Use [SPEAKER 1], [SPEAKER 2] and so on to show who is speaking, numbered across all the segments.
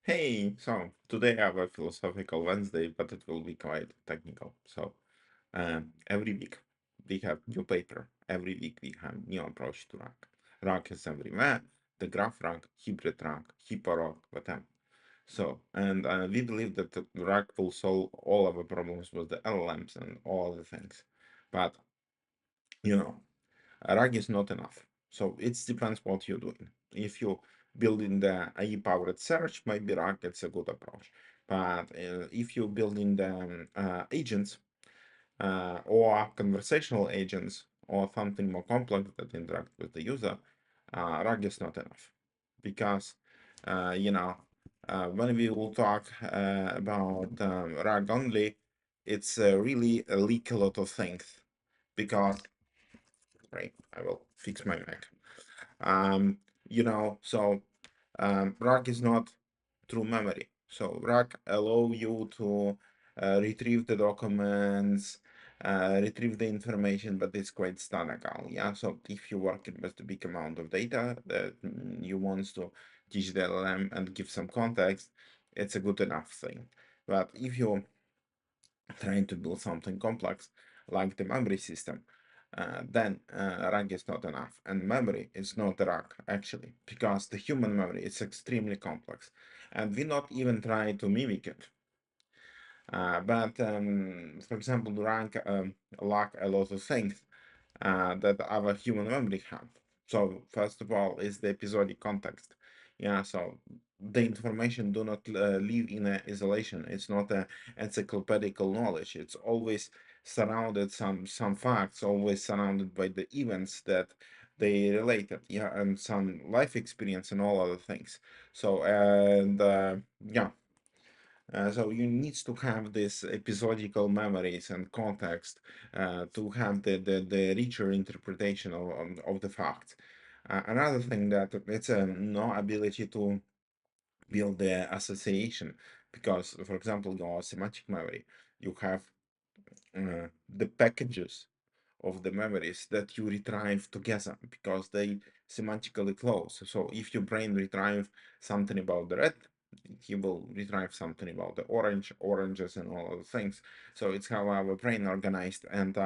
[SPEAKER 1] Hey, so today I have a philosophical Wednesday, but it will be quite technical. Every week we have new paper. Every week we have new approach to RAG. RAG is everywhere. The graph RAG, hybrid RAG, hyperRAG, whatever. And we believe that the RAG will solve all our problems with the LLMs and all the things. But you know, RAG is not enough. So it depends what you're doing. If you build in the AI-powered search, maybe RAG is a good approach. But if you build in the agents or conversational agents or something more complex that interact with the user, RAG is not enough. Because, uh, you know, when we will talk about RAG only, it's really a leak a lot of things. Because right? I will fix my Mac. Um, RAG is not true memory. So RAG allow you to retrieve the documents, retrieve the information, but it's quite statical. Yeah. So if you work with a big amount of data that you want to teach the LLM and give some context, it's a good enough thing. But if you trying to build something complex like the memory system, then RAG is not enough. And memory is not RAG actually, because the human memory is extremely complex, and we not even try to mimic it. But for example, RAG lack a lot of things that our human memory have. So first of all is the episodic context. Yeah, so the information do not live in a isolation. It's not a encyclopedical knowledge. It's always surrounded some facts, always surrounded by the events that they related. Yeah, and some life experience and all other things. So and yeah. So you need to have this episodical memories and context to have the richer interpretation of the facts. Another thing that it's a no ability to build the association because, for example, your semantic memory, you have the packages of the memories that you retrieve together because they semantically close. So if your brain retrieve something about the red, he will retrieve something about the oranges and all of the things. So it's how our brain organized. And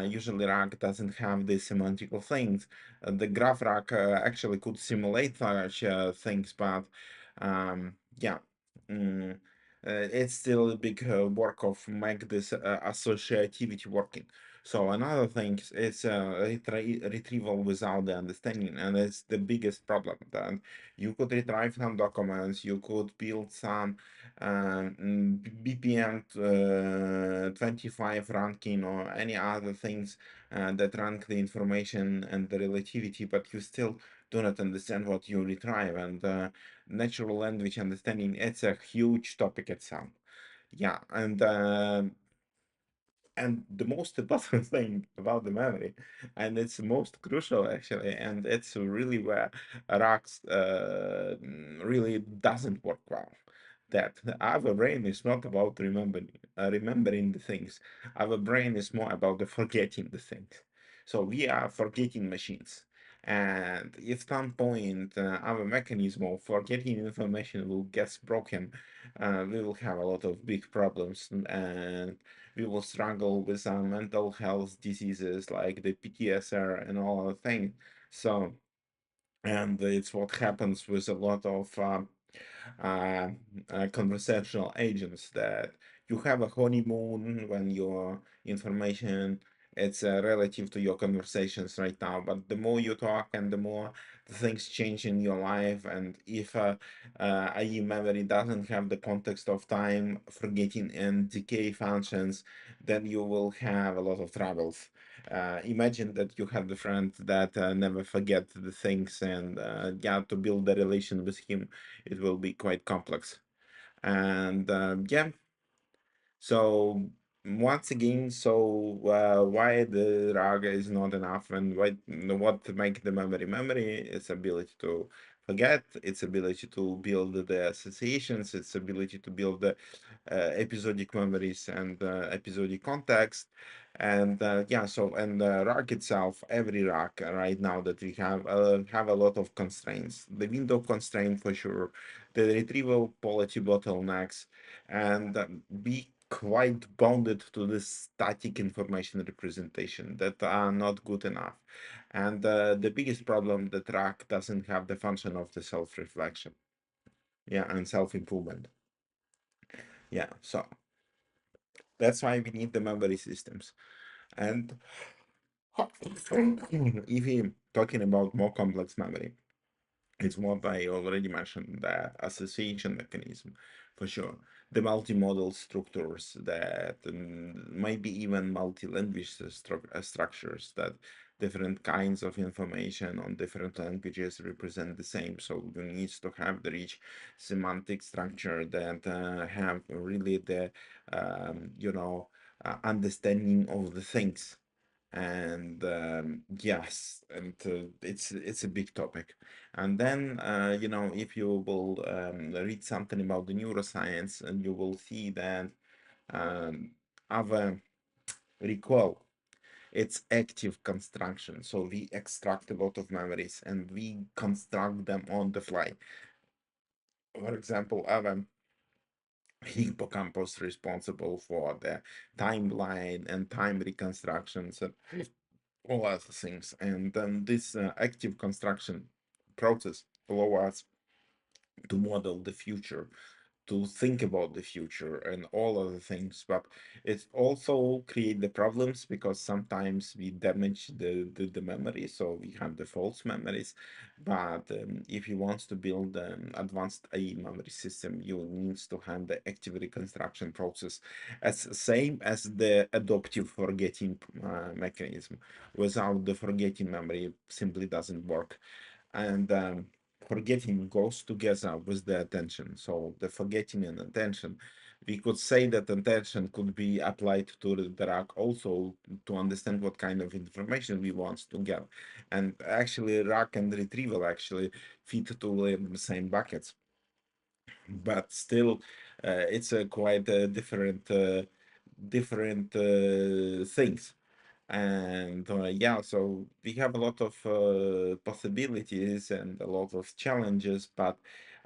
[SPEAKER 1] usually RAG doesn't have these semantical things. The graph RAG actually could simulate such things, but yeah. Mm, it's still a big work of make this associativity working. So another thing is retrieval without the understanding, and it's the biggest problem. That you could retrieve some documents, you could build some BPM 25 ranking or any other things that rank the information and the relativity, but you still do not understand what you retrieve. And natural language understanding, it's a huge topic itself. Yeah, and the most important thing about the memory, and it's most crucial actually, and it's really where RAX really doesn't work well. That our brain is not about remembering the things. Our brain is more about the forgetting the things. So we are forgetting machines. And if some point our mechanism of forgetting information will get broken, we will have a lot of big problems, and we will struggle with some mental health diseases like the PTSR and all the things. So, and it's what happens with a lot of uh, conversational agents that you have a honeymoon when your information it's relative to your conversations right now, but the more you talk and the more the things change in your life, and if IE memory doesn't have the context of time forgetting and decay functions, then you will have a lot of troubles. Imagine that you have the friend that never forget the things, and yeah, to build a relation with him it will be quite complex. And yeah, so once again, why the raga is not enough, and what to make the memory, its ability to forget, its ability to build the associations, its ability to build the episodic memories and episodic context, And yeah, so and the rack itself, every rack right now that we have a lot of constraints. The window constraint for sure, the retrieval quality bottlenecks, and be quite bounded to the static information representation that are not good enough. And the biggest problem, the track doesn't have the function of the self-reflection, yeah, and self-improvement. Yeah, so that's why we need the memory systems. And if we talking about more complex memory, it's what I already mentioned, that association mechanism, for sure. The multimodal structures that maybe even multi-language structures, that different kinds of information on different languages represent the same. So you need to have the rich semantic structure that have really the, understanding of the things. And yes, and it's a big topic. And then, if you will read something about the neuroscience, and you will see that um, our recall, it's active construction. So we extract a lot of memories and we construct them on the fly. For example, our hippocampus responsible for the timeline and time reconstructions and all other things. And then this active construction process allow us to model the future, to think about the future and all other things. But it also create the problems because sometimes we damage the memory, so we have the false memories. But if you want to build an advanced AI memory system, you need to have the active reconstruction process as same as the adaptive forgetting mechanism. Without the forgetting, memory simply doesn't work. And forgetting goes together with the attention. So the forgetting and attention, we could say that attention could be applied to the rack also to understand what kind of information we want to get. And actually, rack and retrieval actually fit to the same buckets, but still, it's a quite different things. And yeah, so we have a lot of possibilities and a lot of challenges, but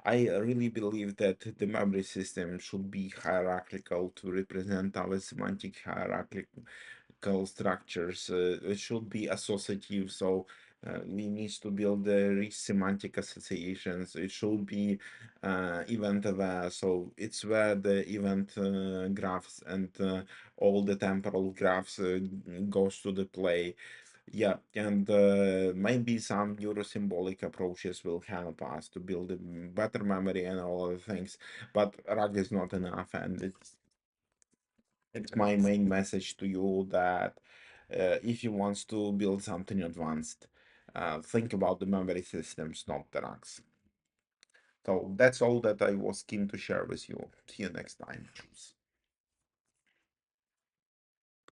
[SPEAKER 1] I really believe that the memory system should be hierarchical to represent our semantic hierarchical structures. It should be associative, so we need to build the rich semantic associations. It should be event aware, so it's where the event graphs and all the temporal graphs goes to the play. Yeah, and maybe some neurosymbolic approaches will help us to build a better memory and all other things, but RAG is not enough, and it's my main message to you that if you want to build something advanced, think about the memory systems, not the RAGs. So that's all that I was keen to share with you. See you next time.